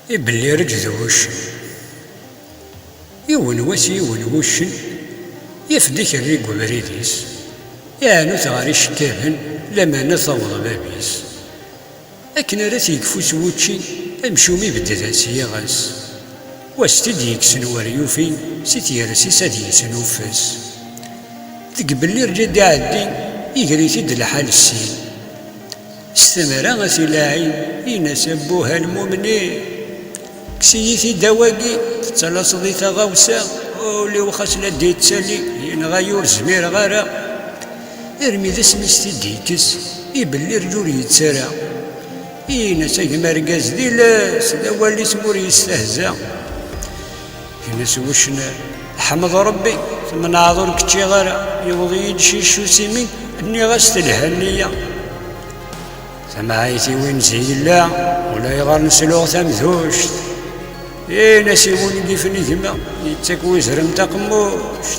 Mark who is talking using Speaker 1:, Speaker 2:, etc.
Speaker 1: يبلي رجذوش يونوس يونوشن يفدك الريق وبريديس يعني ثغاري شكابن لما نثوض بابيس أكن راه تيكفو سوتشي أمشومي بدداسي غاس واستديك سنوار يوفين سيتيرسي سادي سنوفاس تقبل رجال عدي يقري تد الحال السين استمر غاسي لاعين ينسبوها المؤمنين كسيتي دواقي تتلاصدي تغاوسا ولي وخاس لا دي تسالي ينغايور زمير غارا ارمي ذا سميستي ديكس يبلي رجول يتسارع ينسى مرقاز دي لاس دا والي سمور يستهزا ينسى وشنا حمد ربي ثم نعذر كتشي غارا يوضي يدشي شو سيمي اني غاست الهنية ثم عايتي وين زيلا ولا يغار نسلوغ ثمثوش ناسي ونقي فني ثما يتاك وزرم تقموش